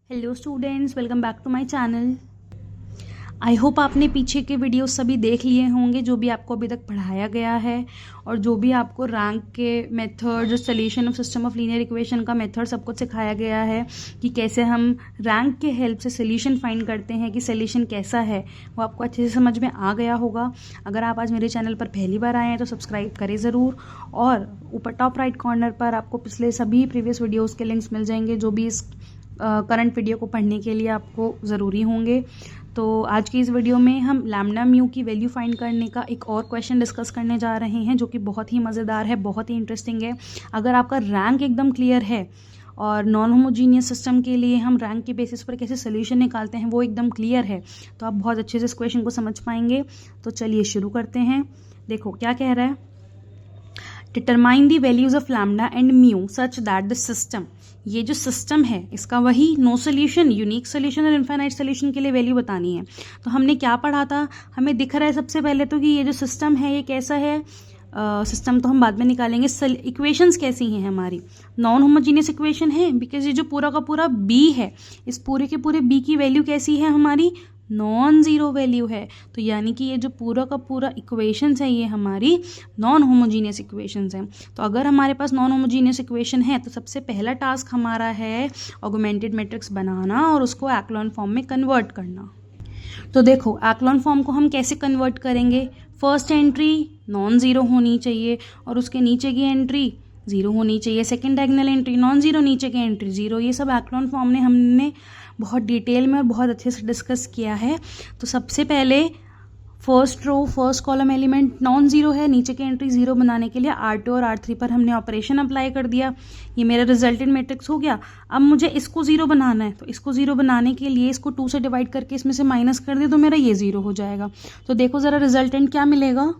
Hello students, welcome back to my channel. I hope आपने पीछे के वीडियोस सभी देख लिए होंगे जो भी आपको अभी तक पढ़ाया गया है, और जो भी आपको रैंक के मेथड, जो solution of system of linear equation का मेथड सब कुछ सिखाया गया है कि कैसे हम रैंक के हेल्प से सोल्यूशन फाइंड करते हैं, कि सोल्यूशन कैसा है वो आपको अच्छे से समझ में आ गया होगा। अगर आप आज मेरे चैनल पर पहली बार आए हैं तो सब्सक्राइब करें ज़रूर, और ऊपर टॉप राइट कॉर्नर पर आपको पिछले सभी प्रीवियस वीडियोज़ के लिंक्स मिल जाएंगे जो भी इस करंट वीडियो को पढ़ने के लिए आपको ज़रूरी होंगे। तो आज की इस वीडियो में हम लैम्डा म्यू की वैल्यू फाइंड करने का एक और क्वेश्चन डिस्कस करने जा रहे हैं, जो कि बहुत ही मज़ेदार है, बहुत ही इंटरेस्टिंग है। अगर आपका रैंक एकदम क्लियर है और नॉन होमोजीनियस सिस्टम के लिए हम रैंक के बेसिस पर कैसे सोल्यूशन निकालते हैं वो एकदम क्लियर है, तो आप बहुत अच्छे से इस क्वेश्चन को समझ पाएंगे। तो चलिए शुरू करते हैं। देखो क्या कह रहा है, determine the values of lambda and mu such that the system, ये जो सिस्टम है इसका वही नो सोल्यूशन, यूनिक सोल्यूशन और इनफाइनाइट सोल्यूशन के लिए वैल्यू बतानी है। तो हमने क्या पढ़ा था, हमें दिख रहा है सबसे पहले तो कि ये जो सिस्टम है ये कैसा है। सिस्टम तो हम बाद में निकालेंगे। इक्वेशंस कैसी हैं हमारी, नॉन होमोजीनियस इक्वेशन है, बिकॉज ये जो पूरा का पूरा बी है, इस पूरे के पूरे बी की वैल्यू कैसी है हमारी, नॉन ज़ीरो वैल्यू है। तो यानी कि ये जो पूरा का पूरा इक्वेशंस है ये हमारी नॉन होमोजीनियस इक्वेशंस हैं। तो अगर हमारे पास नॉन होमोजीनियस इक्वेशन है तो सबसे पहला टास्क हमारा है ऑगमेंटेड मैट्रिक्स बनाना और उसको एक्लॉन फॉर्म में कन्वर्ट करना। तो देखो एक्लॉन फॉर्म को हम कैसे कन्वर्ट करेंगे, फर्स्ट एंट्री नॉन ज़ीरो होनी चाहिए और उसके नीचे की एंट्री ज़ीरो होनी चाहिए, second diagonal entry non zero, नीचे की एंट्री ज़ीरो। ये सब एक्लॉन फॉर्म में हमने बहुत डिटेल में और बहुत अच्छे से डिस्कस किया है। तो सबसे पहले first row first column element non zero है, नीचे की एंट्री ज़ीरो बनाने के लिए R2 और R3 पर हमने ऑपरेशन अप्लाई कर दिया। ये मेरा रिजल्टेंट मैट्रिक्स हो गया। अब मुझे इसको ज़ीरो बनाना है, तो इसको ज़ीरो बनाने के लिए इसको 2 से डिवाइड करके इसमें से माइनस कर दिया तो मेरा ये ज़ीरो हो जाएगा। तो देखो ज़रा रिजल्टेंट क्या मिलेगा।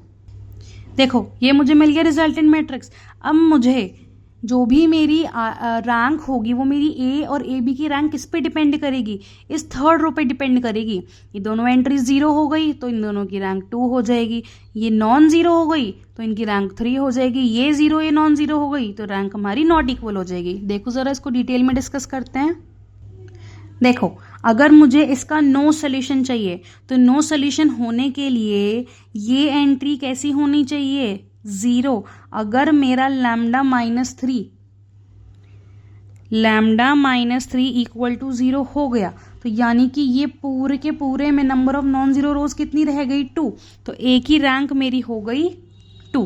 देखो ये मुझे मिल गया रिजल्टेंट मैट्रिक्स। अब मुझे जो भी मेरी रैंक होगी वो मेरी ए और ए बी की रैंक किस पे डिपेंड करेगी, इस थर्ड रो पे डिपेंड करेगी। ये दोनों एंट्री ज़ीरो हो गई तो इन दोनों की रैंक 2 हो जाएगी, ये नॉन ज़ीरो हो गई तो इनकी रैंक 3 हो जाएगी, ये ज़ीरो ये नॉन ज़ीरो हो गई तो रैंक हमारी नॉट इक्वल हो जाएगी। देखो ज़रा इसको डिटेल में डिस्कस करते हैं। देखो अगर मुझे इसका नो सोल्यूशन चाहिए तो नो सोल्यूशन होने के लिए ये एंट्री कैसी होनी चाहिए, ज़ीरो। अगर मेरा lambda minus three equal to zero हो गया तो यानी कि ये पूरे के पूरे में नंबर ऑफ नॉन ज़ीरो रोज कितनी रह गई, 2। तो ए की रैंक मेरी हो गई 2।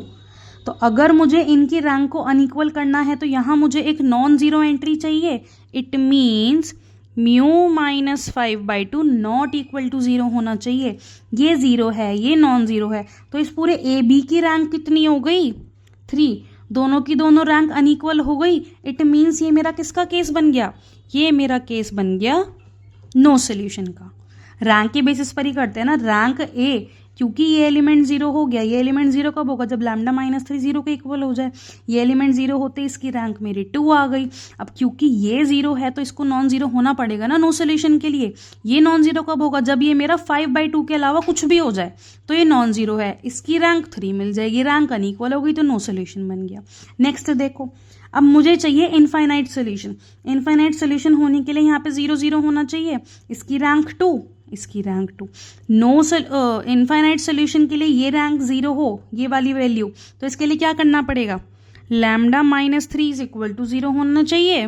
तो अगर मुझे इनकी रैंक को अनइक्वल करना है तो यहाँ मुझे एक नॉन ज़ीरो एंट्री चाहिए। It means mu minus 5/2 not equal to zero होना चाहिए। ये ज़ीरो है, ये नॉन ज़ीरो है, तो इस पूरे ए बी की रैंक कितनी हो गई, 3। दोनों की दोनों रैंक अनइक्वल हो गई। इट मीन्स ये मेरा किसका केस बन गया, ये मेरा केस बन गया नो सोल्यूशन का। रैंक के बेसिस पर ही करते हैं ना, रैंक ए, क्योंकि ये एलिमेंट ज़ीरो हो गया। ये एलिमेंट ज़ीरो कब होगा, जब लैम्डा माइनस 3 ज़ीरो के इक्वल हो जाए। ये एलिमेंट ज़ीरो होते इसकी रैंक मेरी 2 आ गई। अब क्योंकि ये ज़ीरो है तो इसको नॉन ज़ीरो होना पड़ेगा ना नो सोल्यूशन के लिए। ये नॉन ज़ीरो कब होगा, जब ये मेरा 5/2 के अलावा कुछ भी हो जाए तो ये नॉन ज़ीरो है, इसकी रैंक 3 मिल जाएगी, रैंक अनइक्वल हो गई तो नो सोल्यूशन बन गया। नेक्स्ट देखो, अब मुझे चाहिए इनफाइनाइट सोल्यूशन। इनफाइनाइट सोल्यूशन होने के लिए यहाँ पे 0 0 होना चाहिए, इसकी रैंक 2, इसकी रैंक 2। नो इनफाइनाइट सोल्यूशन के लिए ये रैंक 0 हो, ये वाली वैल्यू, तो इसके लिए क्या करना पड़ेगा, lambda minus 3 is equal to 0 होना चाहिए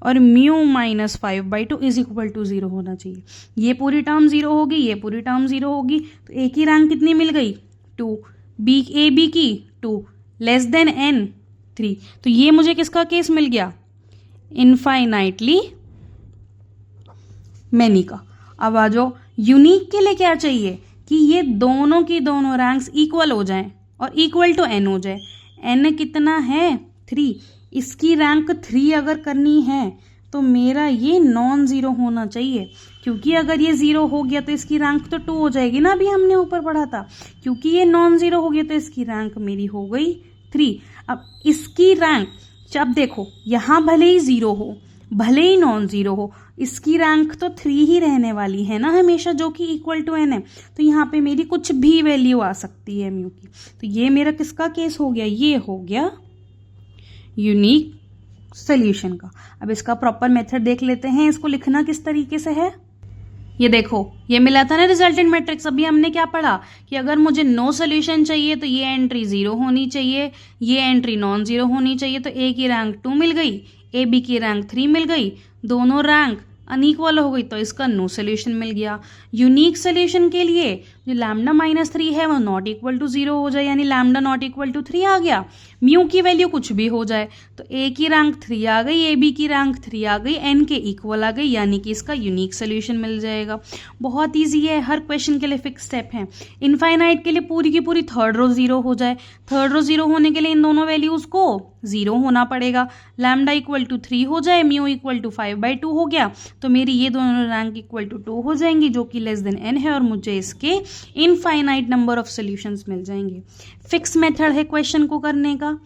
और mu minus 5/2 is equal to 0 होना चाहिए। ये पूरी टर्म 0 होगी, ये पूरी टर्म 0 होगी, तो ए की रैंक कितनी मिल गई, 2, ए बी की 2 लेस देन एन 3। तो ये मुझे किसका केस मिल गया, इनफाइनाइटली मैनी का। अब आ जाओ यूनिक के लिए क्या चाहिए, कि ये दोनों की दोनों रैंक्स इक्वल हो जाएं और इक्वल टू एन हो जाए। एन कितना है, 3। इसकी रैंक 3 अगर करनी है तो मेरा ये नॉन ज़ीरो होना चाहिए, क्योंकि अगर ये 0 हो गया तो इसकी रैंक तो 2 हो जाएगी ना, अभी हमने ऊपर पढ़ा था। क्योंकि ये नॉन ज़ीरो हो गया तो इसकी रैंक मेरी हो गई 3। अब इसकी रैंक, जब देखो यहाँ भले ही 0 हो भले ही नॉन ज़ीरो हो, इसकी रैंक तो 3 ही रहने वाली है ना हमेशा, जो कि इक्वल टू एन है। तो यहाँ पे मेरी कुछ भी वैल्यू आ सकती है म्यू की। तो ये मेरा किसका केस हो गया, ये हो गया यूनिक सोल्यूशन का। अब इसका प्रॉपर मेथड देख लेते हैं, इसको लिखना किस तरीके से है। ये देखो, ये मिला था ना रिजल्टेंट मैट्रिक्स। अभी हमने क्या पढ़ा कि अगर मुझे नो सोल्यूशन चाहिए तो ये एंट्री 0 होनी चाहिए, ये एंट्री नॉन जीरो होनी चाहिए। तो ए की रैंक 2 मिल गई, ए बी की रैंक 3 मिल गई, दोनों रैंक अनइक्वल हो गई तो इसका नो सोल्यूशन मिल गया। यूनिक सोल्यूशन के लिए जो लैम्डा -3 है वो नॉट इक्वल टू 0 हो जाए, यानी लैम्डा नॉट इक्वल टू 3 आ गया। म्यू की वैल्यू कुछ भी हो जाए, तो ए की रैंक 3 आ गई, ए बी की रैंक 3 आ गई, एन के इक्वल आ गई, यानी कि इसका यूनिक सोल्यूशन मिल जाएगा। बहुत ईजी है, हर क्वेश्चन के लिए फिक्स स्टेप है। इनफाइनाइट के लिए पूरी की पूरी थर्ड रो 0 हो जाए, थर्ड रो 0 होने के लिए इन दोनों वैल्यूज को 0 होना पड़ेगा। लैम्डा इक्वल टू 3 हो जाए, म्यू इक्वल टू 5/2 हो गया, तो मेरी ये दोनों रैंक इक्वल टू 2 हो जाएंगी, जो कि लेस देन n है, और मुझे इसके इनफाइनाइट नंबर ऑफ सॉल्यूशंस मिल जाएंगे। फिक्स मेथड है क्वेश्चन को करने का।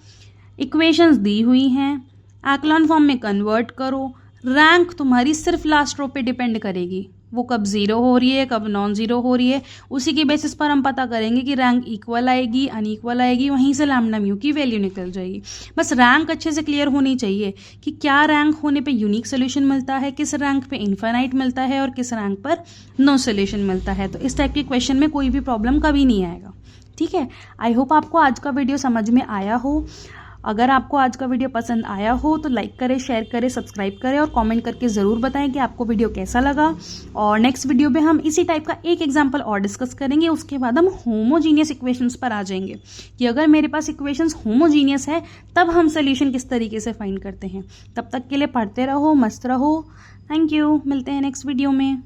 इक्वेशंस दी हुई हैं, एक्लॉन फॉर्म में कन्वर्ट करो। रैंक तुम्हारी सिर्फ लास्ट रो पे डिपेंड करेगी, वो कब 0 हो रही है, कब नॉन जीरो हो रही है, उसी के बेसिस पर हम पता करेंगे कि रैंक इक्वल आएगी, अनइक्वल आएगी, वहीं से लैम्डा म्यू की वैल्यू निकल जाएगी। बस रैंक अच्छे से क्लियर होनी चाहिए कि क्या रैंक होने पे यूनिक सोल्यूशन मिलता है, किस रैंक पे इनफाइनाइट मिलता है, और किस रैंक पर नो सोल्यूशन मिलता है। तो इस टाइप के क्वेश्चन में कोई भी प्रॉब्लम कभी नहीं आएगा। ठीक है, आई होप आपको आज का वीडियो समझ में आया हो। अगर आपको आज का वीडियो पसंद आया हो तो लाइक करें, शेयर करें, सब्सक्राइब करें, और कमेंट करके ज़रूर बताएं कि आपको वीडियो कैसा लगा। और नेक्स्ट वीडियो में हम इसी टाइप का एक एग्जांपल और डिस्कस करेंगे। उसके बाद हम होमोजीनियस इक्वेशंस पर आ जाएंगे कि अगर मेरे पास इक्वेशंस होमोजीनियस है तब हम सोल्यूशन किस तरीके से फाइंड करते हैं। तब तक के लिए पढ़ते रहो, मस्त रहो। थैंक यू, मिलते हैं नेक्स्ट वीडियो में।